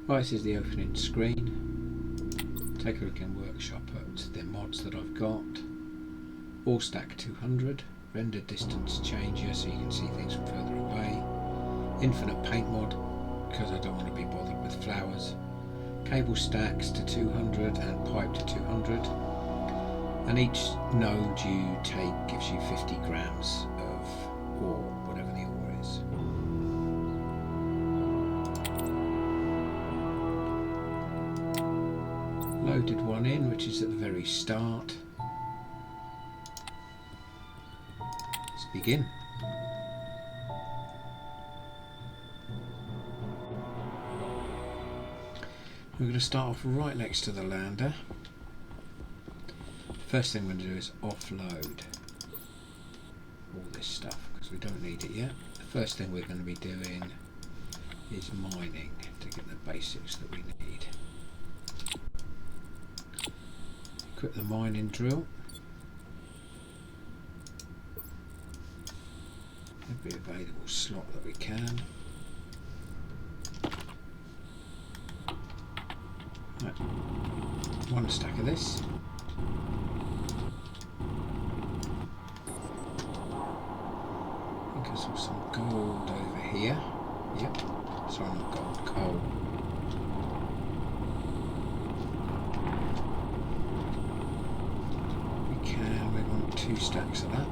Right, this is the opening screen. Take a look in Workshop at the mods that I've got. All stack 200. Render distance changer so you can see things from further away. Infinite paint mod because I don't want to be bothered with flowers. Cable stacks to 200 and pipe to 200. And each node you take gives you 50 grams of ore, whatever the ore is. Loaded one in, which is at the very start. Let's begin. We're going to start off right next to the lander. First thing we're going to do is offload all this stuff because we don't need it yet. The first thing we're going to be doing is mining to get the basics that we need. Equip the mining drill. Every available slot that we can. Right. One stack of this. I think I saw some gold over here. Yep. Sorry, not gold, coal. We want 2 stacks of that.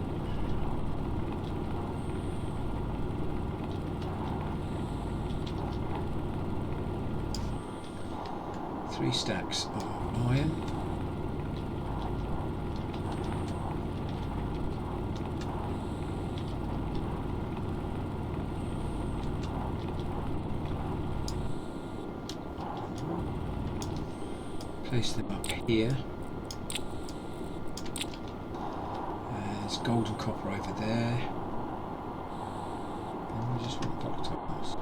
Three stacks of iron. Place them up here. There's gold and copper over there. And we just want block tiles.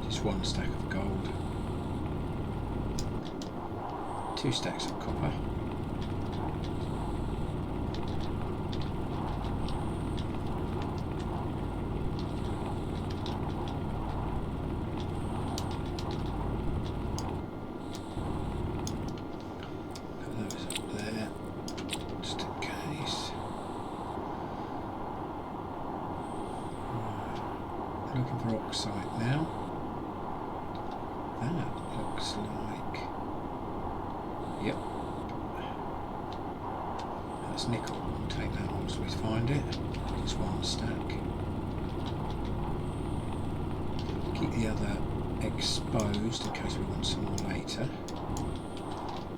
Just 1 stack of gold. 2 stacks of copper. Looking for oxide now. That looks like... Yep. That's nickel. We'll take that once we find it. Just 1 stack. Keep the other exposed in case we want some more later.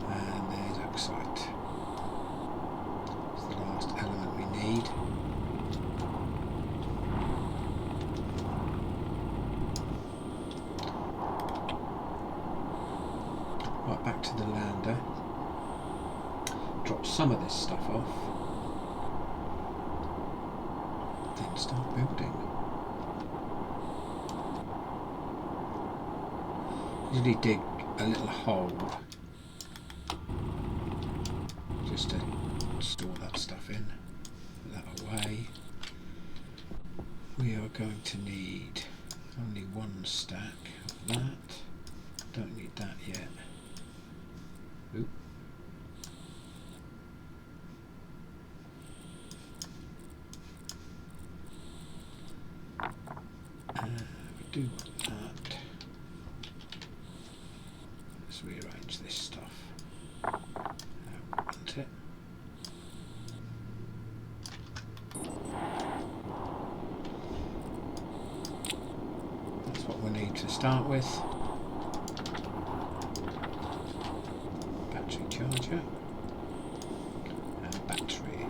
And there's oxide. It's the last element we need. Right, back to the lander. Drop some of this stuff off. Then start building. Usually dig a little hole just to store that stuff in. Put that away. We are going to need only 1 stack of that. Don't need that yet. Oop. We do want that. Let's rearrange this stuff. I want it. That's what we need to start with. Battery charger and battery.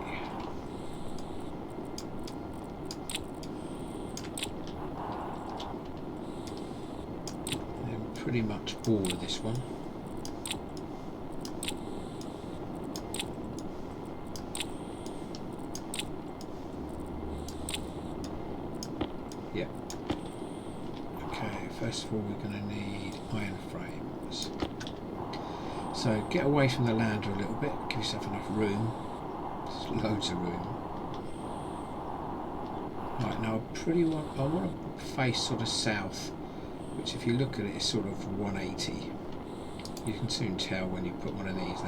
And pretty much all of this one. Yep. Okay, first of all we're going to need iron frames. So get away from the lander a little bit, give yourself enough room. There's loads of room. Right, now I want to face sort of south, which if you look at it is sort of 180. You can soon tell when you put one of these,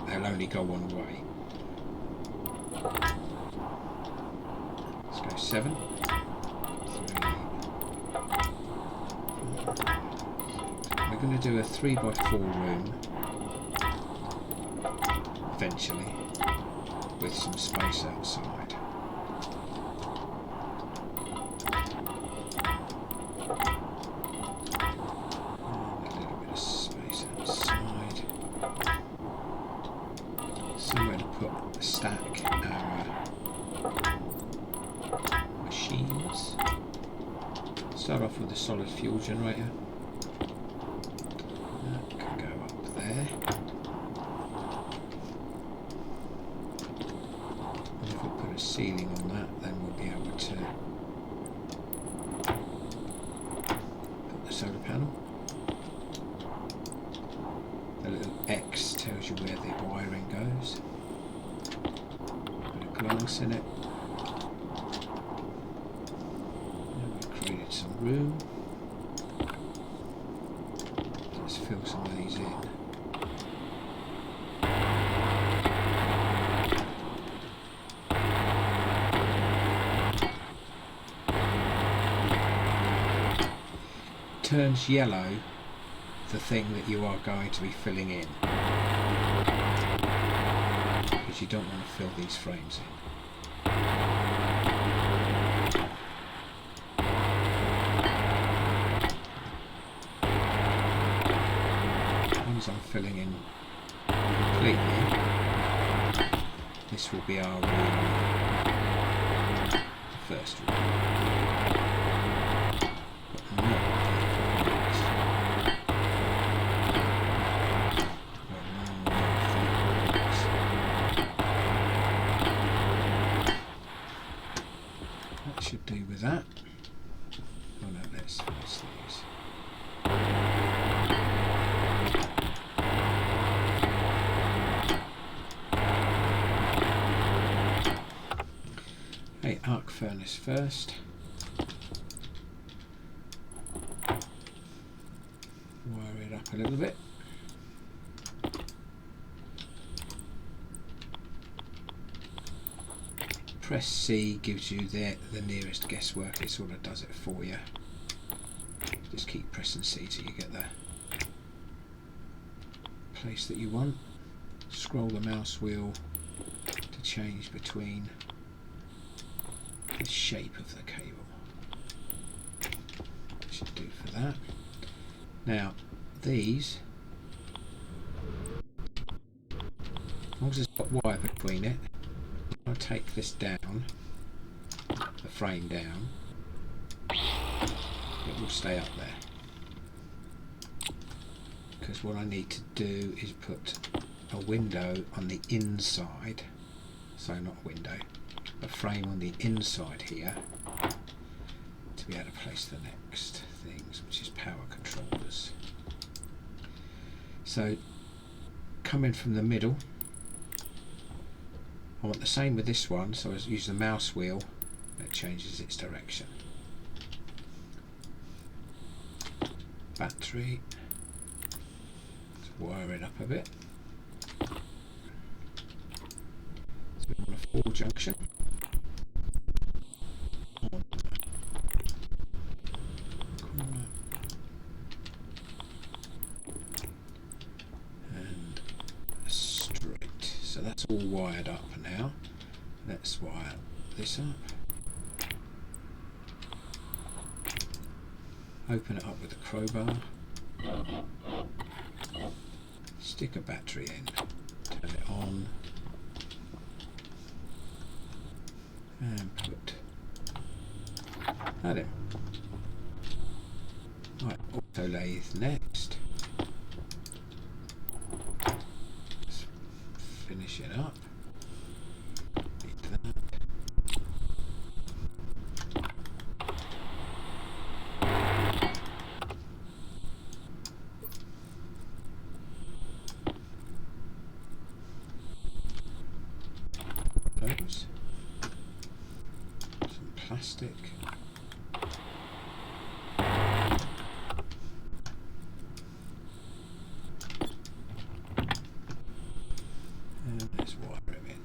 they'll only go one way. Let's go 7, 3. We're going to do a 3x4 room eventually with some space outside. And a little bit of space outside. Somewhere to put stack our machines. Start off with a solid fuel generator. That can go up there. And if we put a ceiling on that, then we'll be able to put the solar panel. The little X tells you where the wiring goes. Put a glass in it. Created some room. Let's fill some of these in. Turns yellow the thing that you are going to be filling in, because you don't want to fill these frames in. Once I'm filling in completely, this will be our room, the first room. But not that should do with that. Oh no, let's finish these. Okay, arc furnace first. Wire it up a little bit. Press C gives you the nearest guesswork. It sort of does it for you. Just keep pressing C till you get the place that you want. Scroll the mouse wheel to change between the shape of the cable. That should do for that. Now these, as long as it's got wire between it, I'll take this down, the frame down, it will stay up there. Because what I need to do is put a window on the inside, so not a window, a frame on the inside here to be able to place the next things, which is power controllers. So coming from the middle, I want the same with this one, so I use the mouse wheel, it changes its direction. Battery, let's wire it up a bit. So we want a 4 junction. And straight. So that's all wired up now. Let's wire this up. Open it up with a crowbar. Stick a battery in. Turn it on. And put that in. Right, auto lathe next. Let's finish it up. Need that. Those. Some plastic. And let's wire him in.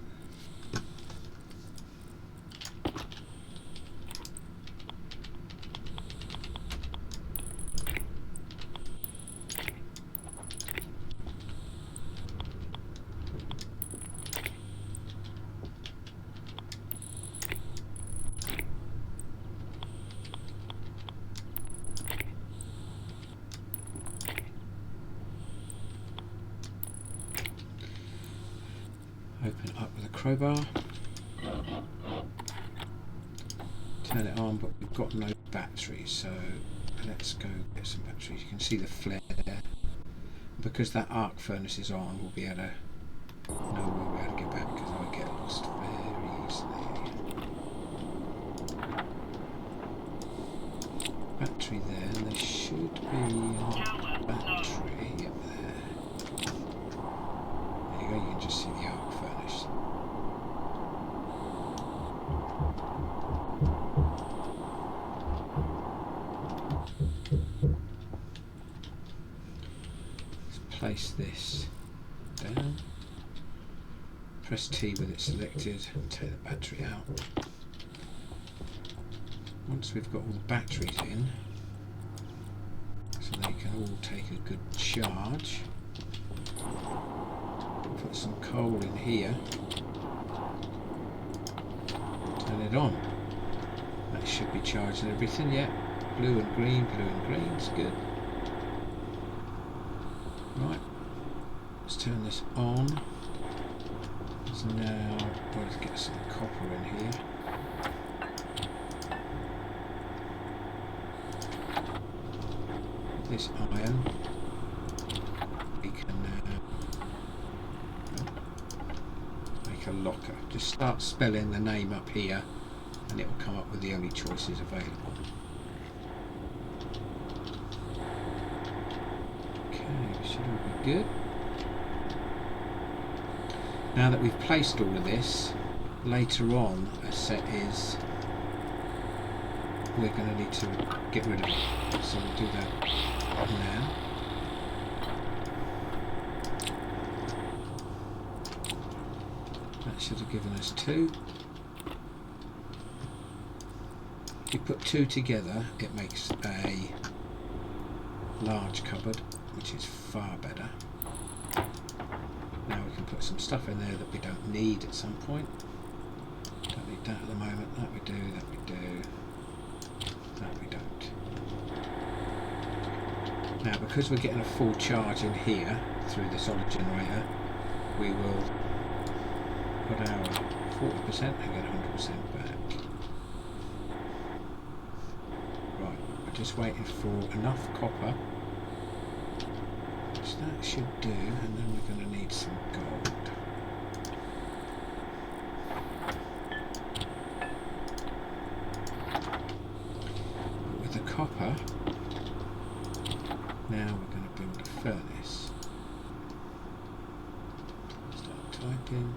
Open it up with a crowbar, turn it on, but we've got no batteries, so let's go get some batteries. You can see the flare there. Because that arc furnace is on, we'll be able to know where we're able to get back, because I get lost very easily. Battery there, and there should be a battery up there. There you go, you can just see the arc furnace. Let's place this down. Press T with it selected and take the battery out. Once we've got all the batteries in, so they can all take a good charge, put some coal in here, turn it on. That should be charging everything, yeah. Blue and green, it's good. Right, let's turn this on. So now, let's get some copper in here. This iron, we can make a locker. Just start spelling the name up here and it will come up with the only choices available. Okay, should all be good. Now that we've placed all of this, later on a set is we're going to need to get rid of it. So we'll do that now. That should have given us 2. If you put 2 together, it makes a large cupboard, which is far better. Now we can put some stuff in there that we don't need at some point. Don't need that at the moment. That we do, that we do. That we don't. Now because we're getting a full charge in here through the solid generator, we will put our 40% and get 100% back. Right, we're just waiting for enough copper, which that should do, and then we're going to need some gold. With the copper, now we're going to build a furnace. Start typing.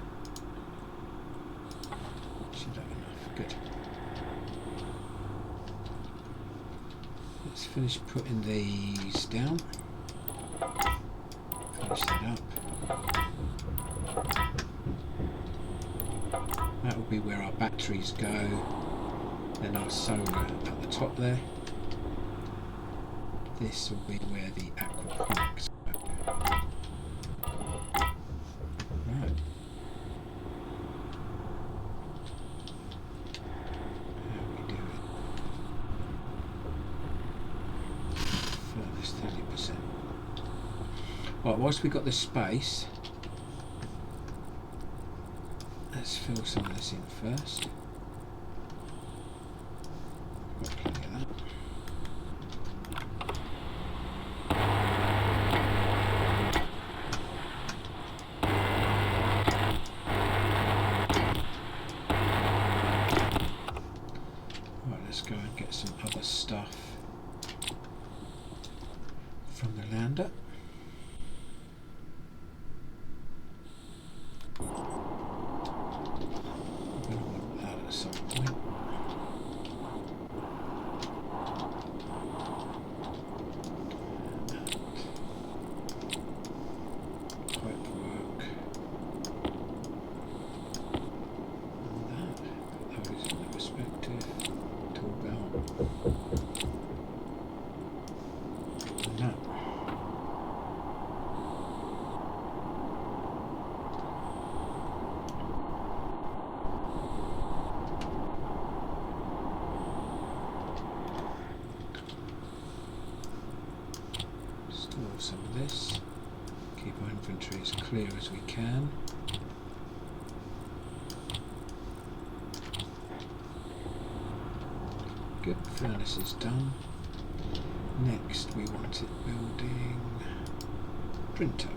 Should have enough. Good. Let's finish putting these down. Finish that up. That will be where our batteries go. Then our solar at the top there. This will be where the aquaponics go. Right. How we do it? Furnace 30%. Right, whilst we've got the space, let's fill some of this in first. Got plenty of that. Go and get some other stuff from the lander. I'm going to want that at some point. No. Store some of this. Keep our inventory as clear as we can. Good, furnace is done. Next we want it building printer.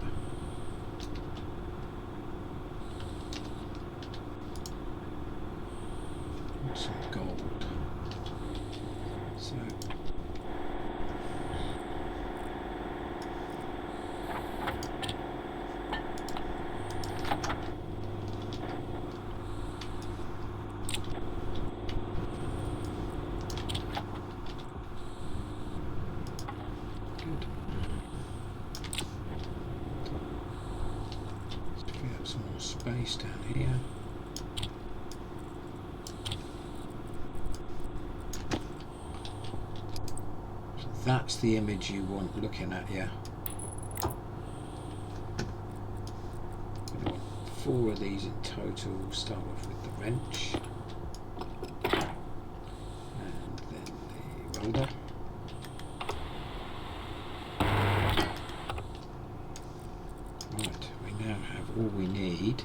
And some gold. So space down here. So that's the image you want looking at, yeah. You want 4 of these in total. We'll start off with the wrench. And then the welder. Right, we now have all we need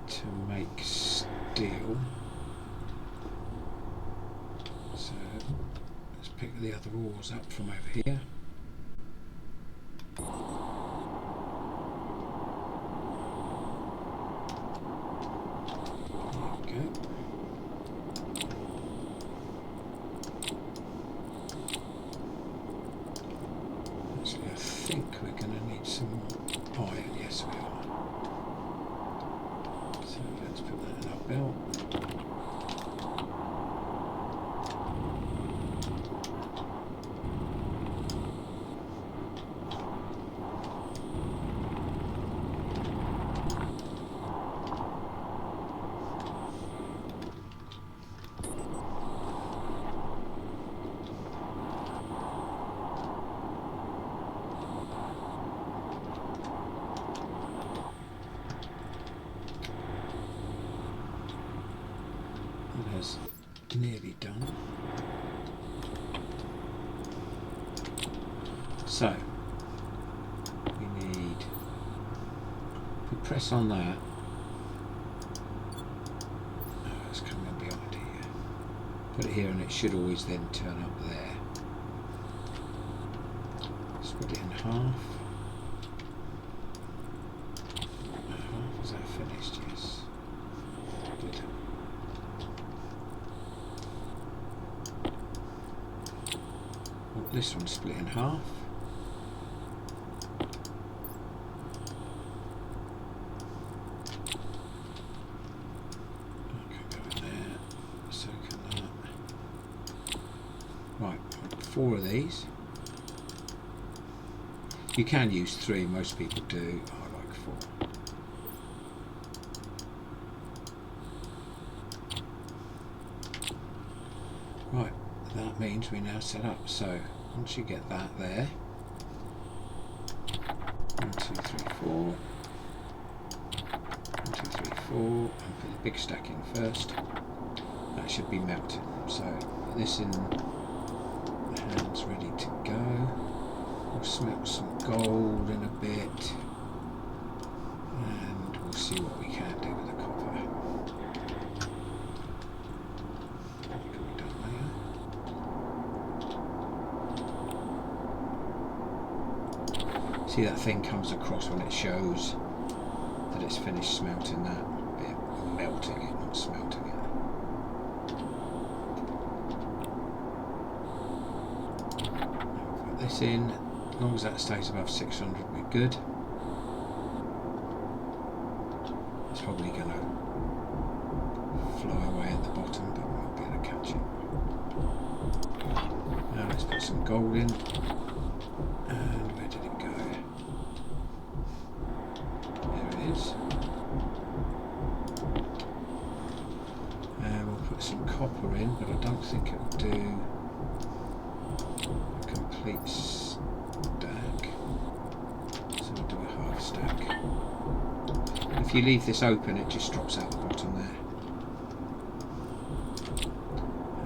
to make steel. So let's pick the other ores up from over here. There we go. Actually, I think we're going to need some more iron. Yes, we are. So let's put that in our belt. That's nearly done. So we need, if we press on that, it's coming behind here. Put it here and it should always then turn up there. Split it in half. Half, is that finished? Yes. Good. This one's split in half. Okay, go in there. So can that. Right, 4 of these. You can use 3, most people do. I like 4. Right, that means we now set up. So once you get that there, 1, 2, 3, 4, 1, 2, 3, 4, and put the big stack in first. That should be melted. So put this in the hands ready to go. We'll smelt some gold in a bit, and we'll see what we can do with the copper. See, that thing comes across when it shows that it's finished smelting that bit, or melting it, not smelting it. Put this in. As long as that stays above 600, we're good. It's probably going to fly away at the bottom, but we'll be able to catch it. Now let's put some gold in. And where did it go? There it is. And we'll put some copper in, but I don't think it will do a complete stack. So we'll do a half stack. If you leave this open, it just drops out the bottom there.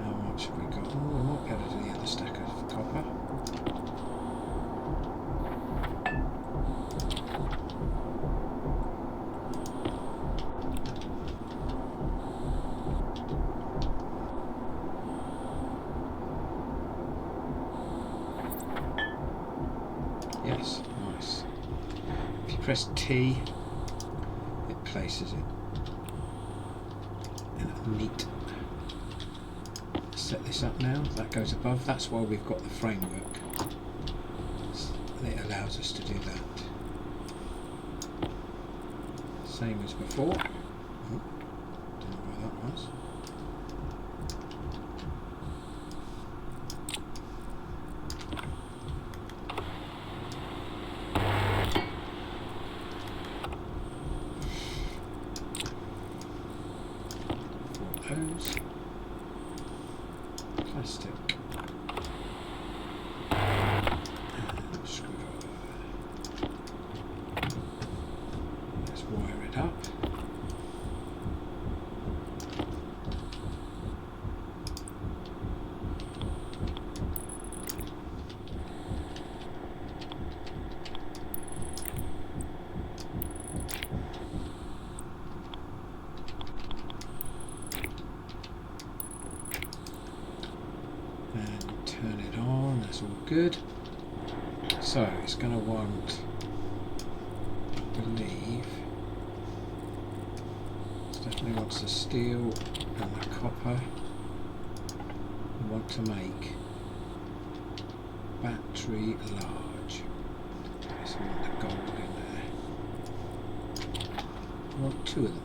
How much have we got? Oh, we might be able to do the other stack of copper. Yes, nice. If you press T, it places it in a neat. Set this up now. That goes above. That's why we've got the framework. It allows us to do that. Same as before. Oh, don't know where that was. Plastic. And screwdriver. Let's wire it up. Turn it on, that's all good. So it's going to want, I believe, it definitely wants the steel and the copper. We want to make battery large. So we want the gold in there. We want two of them.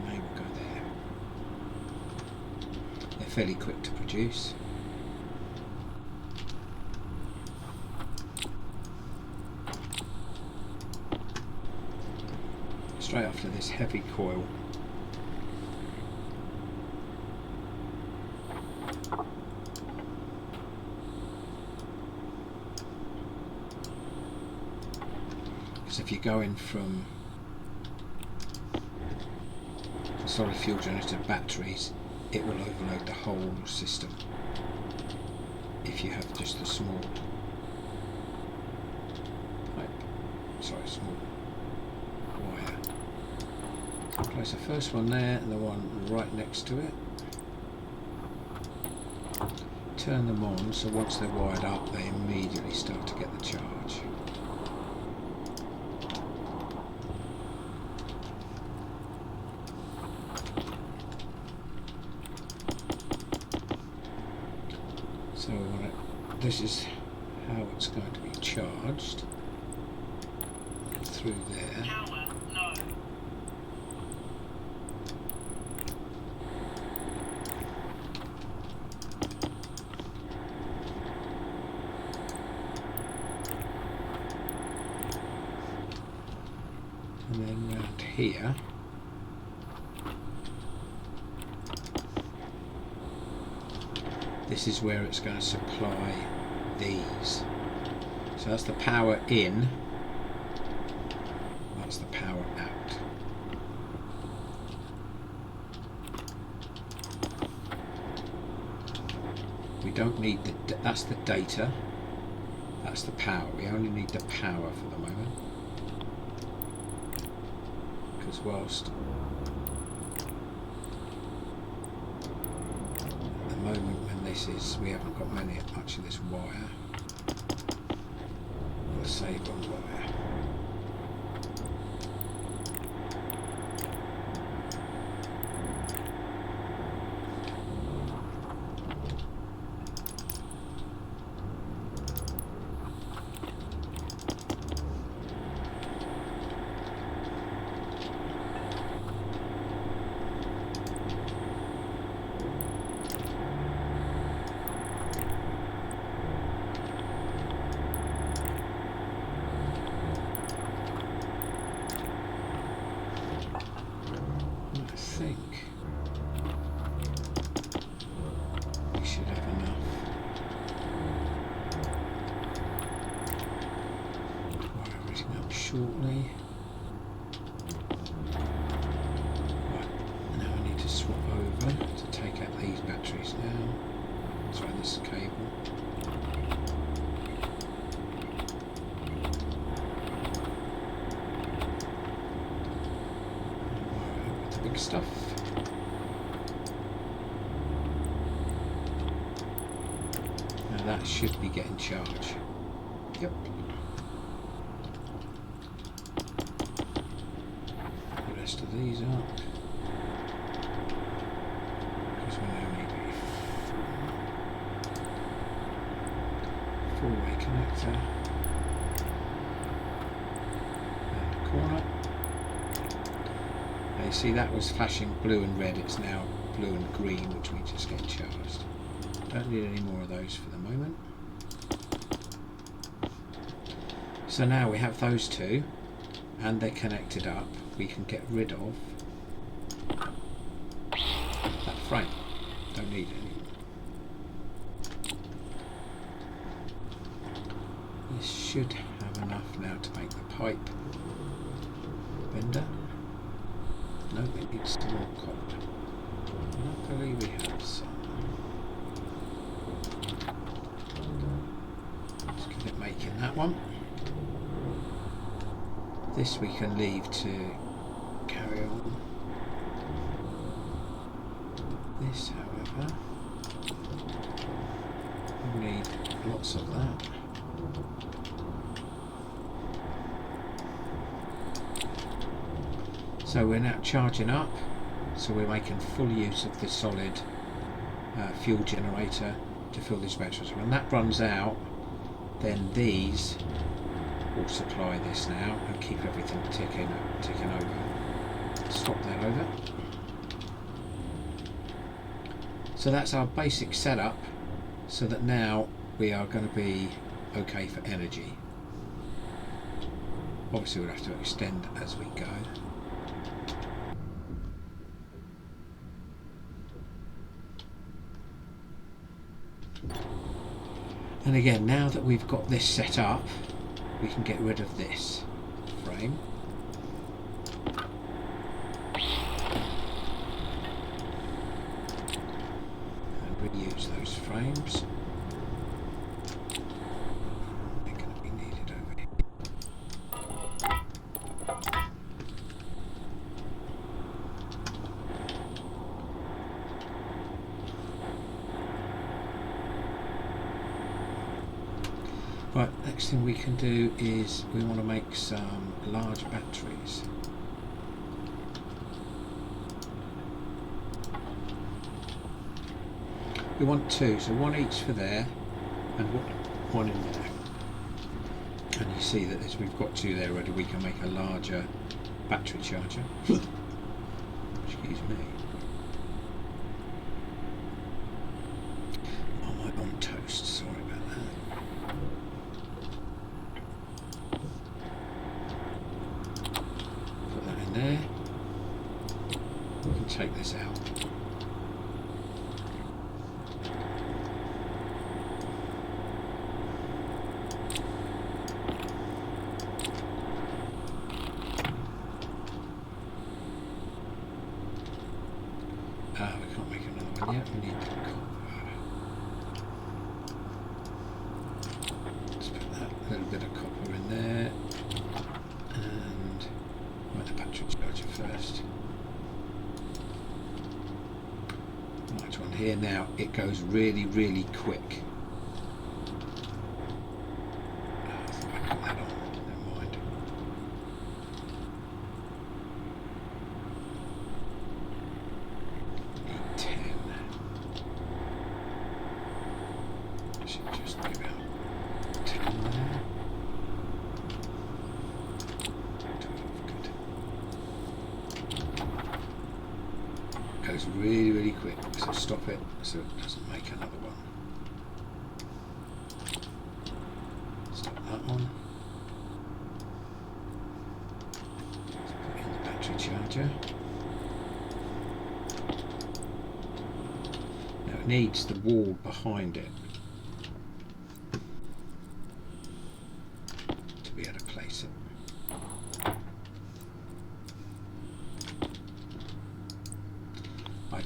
Maybe we'll go there. Fairly quick to produce. Straight after this heavy coil. Because if you're going from solid fuel generator batteries, it will overload the whole system if you have just the small small wire. So place the first one there and the one right next to it. Turn them on so once they're wired up they immediately start to get the charge. So this is how it's going to be charged through there. Power low. And then round here this is where it's going to supply these. So that's the power in, that's the power out. We don't need the, that's the data, that's the power. We only need the power for the moment. Because whilst at the moment when this is, we haven't got much of this wire. We'll save on wire. shortly. Right, now I need to swap over to take out these batteries now. Sorry, this cable. Right, the big stuff. Now that should be getting charged. Yep. The rest of these up. Because we now need a four-way connector. And a corner. Now you see that was flashing blue and red, it's now blue and green, which means it's getting charged. Don't need any more of those for the moment. So now we have those two and they're connected up. We can get rid of that frame. Don't need it anymore. This should have enough now to make the pipe bender. No, it needs some more copper. Luckily we have some. Let's get it making that one. This we can leave to carry on. This, however, we'll need lots of that. So we're now charging up, so we're making full use of the solid fuel generator to fill these batteries. When that runs out, then these will supply this now and keep everything ticking over. Swap that over. So that's our basic setup, so that now we are going to be okay for energy. Obviously we'll have to extend as we go. And again, now that we've got this set up, we can get rid of this frame. And reuse those frames. They're going to be needed over here. Right, next thing we can do is we want to make some large batteries. We want two, so one each for there and one in there. And you see that as we've got two there already, we can make a larger battery charger. Excuse me. Oh, I'm on toast, sorry about that. There. We can take this out. We can't make another one yet. We need copper. Let's put that little bit of copper in there. And the battery charger first. Right one here now, it goes really, really quick. I thought I put that on, never mind. Need 10. I should just be about 10 there. Goes really, really quick, so stop it so it doesn't make another one. Stop that one. Let's put in the battery charger. Now it needs the wall behind it to be able to place it.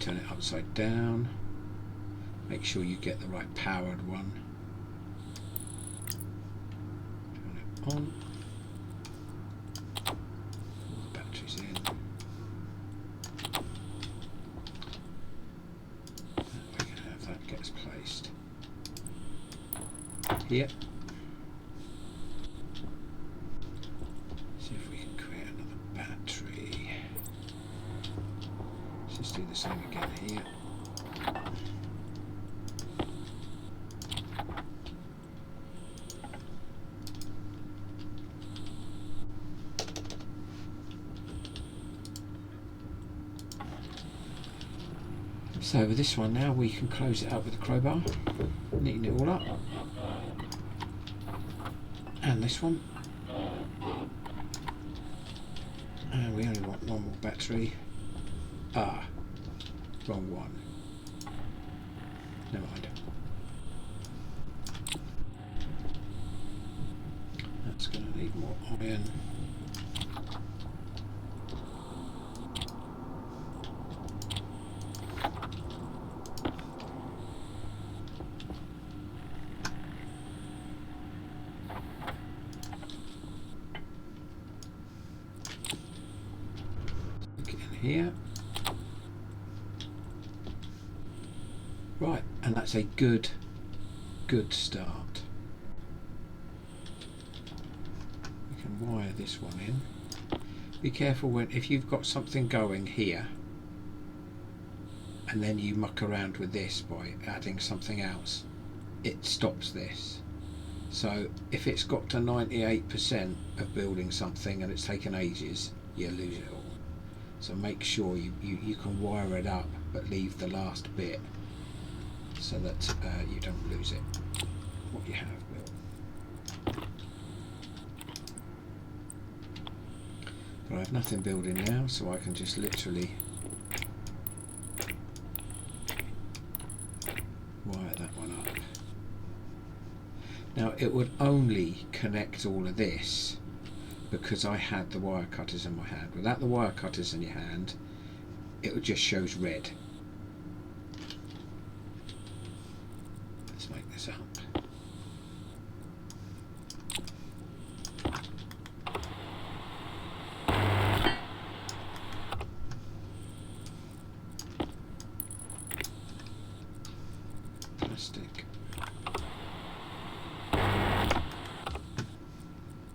turn it upside down. Make sure you get the right powered one. Turn it on. Pull the batteries in. We can have that gets placed here. See if we can create another battery. Let's just do the same again here. So with this one now we can close it up with a crowbar, neaten it all up. And this one. And we only want one more battery. Ah, wrong one. Never mind. That's going to need more iron. Here. Right, and that's a good start. We can wire this one in. Be careful when if you've got something going here and then you muck around with this by adding something else, it stops this. So if it's got to 98% of building something and it's taken ages, you lose it all. So make sure you can wire it up but leave the last bit so that you don't lose it, what you have built. But I have nothing building now, so I can just literally wire that one up. Now it would only connect all of this because I had the wire cutters in my hand. Without the wire cutters in your hand, it just shows red. Let's make this up. Plastic.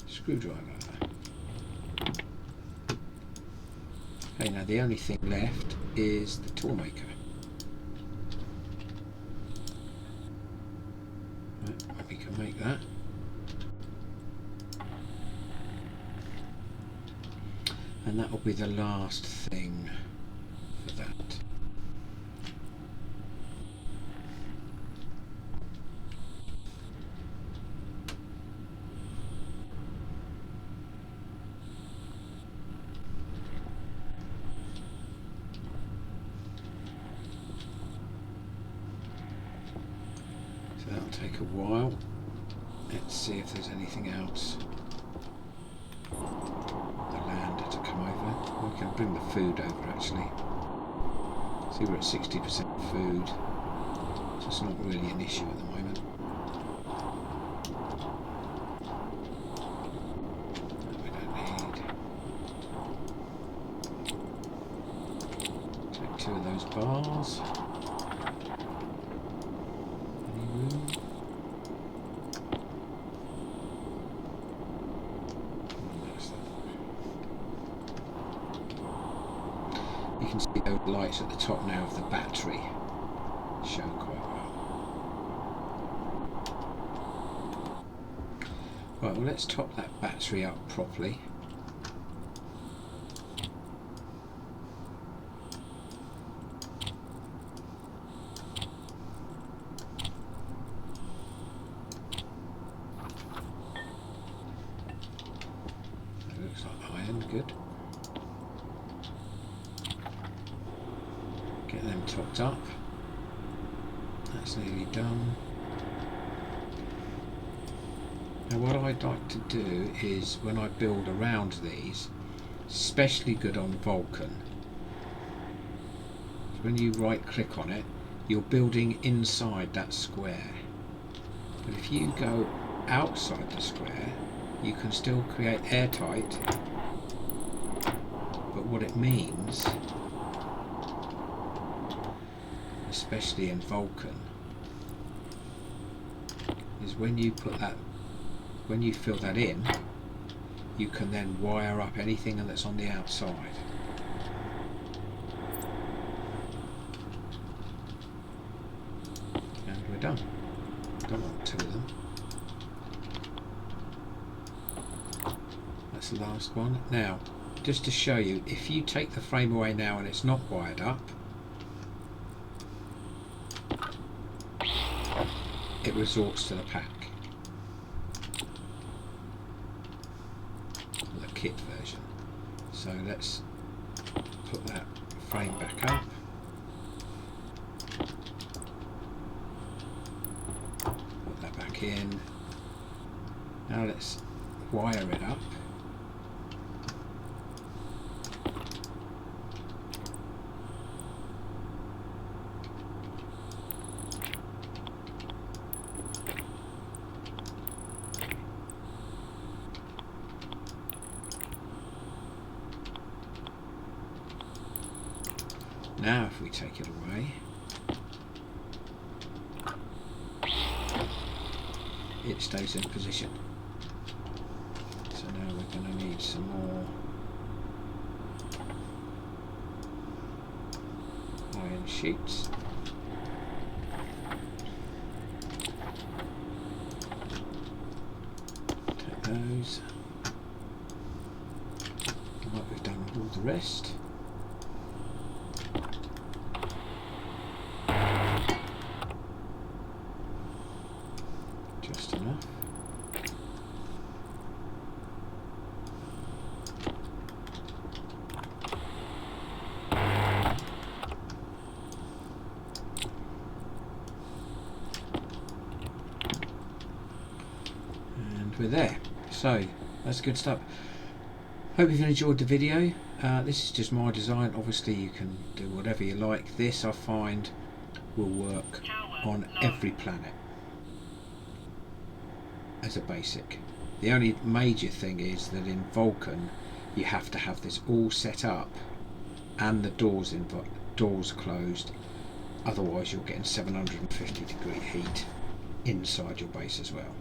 Screwdriver. Okay, now the only thing left is the tool maker. Right, we can make that. And that will be the last thing for that. That'll take a while. Let's see if there's anything else. The land to come over. We can bring the food over actually. See, we're at 60% food. So it's not really an issue at the moment. That we don't need. Take 2 of those bars. You can see those lights at the top now of the battery show quite well. Right, well let's top that battery up properly. That looks like iron, good. Get them topped up. That's nearly done. Now what I'd like to do is when I build around these, especially good on Vulcan, So when you right click on it, you're building inside that square. But if you go outside the square, you can still create airtight. But what it means, especially in Vulkan, is when you fill that in, you can then wire up anything that's on the outside. And we're done. Don't want two of them. That's the last one. Now, just to show you, if you take the frame away now and it's not wired up, it resorts to the pack, the kit version. So let's put that frame back up. Put that back in. Now let's wire it up. Now if we take it away, it stays in position. So now we're going to need some more iron sheets. Take those, like we've done with all the rest. Just enough. And we're there. So that's good stuff. Hope you've enjoyed the video. This is just my design. Obviously you can do whatever you like. This I find will work on every planet as a basic. The only major thing is that in Vulkan you have to have this all set up and the doors closed, otherwise you're getting 750 degree heat inside your base as well.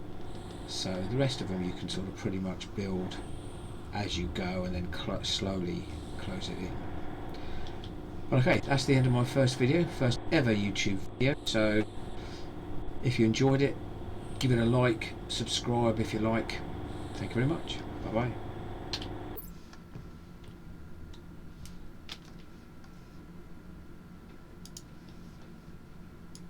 So the rest of them you can sort of pretty much build as you go and then slowly close it in. Well, okay, that's the end of my first video, first ever YouTube video. So if you enjoyed it, give it a like, subscribe if you like. Thank you very much. Bye bye.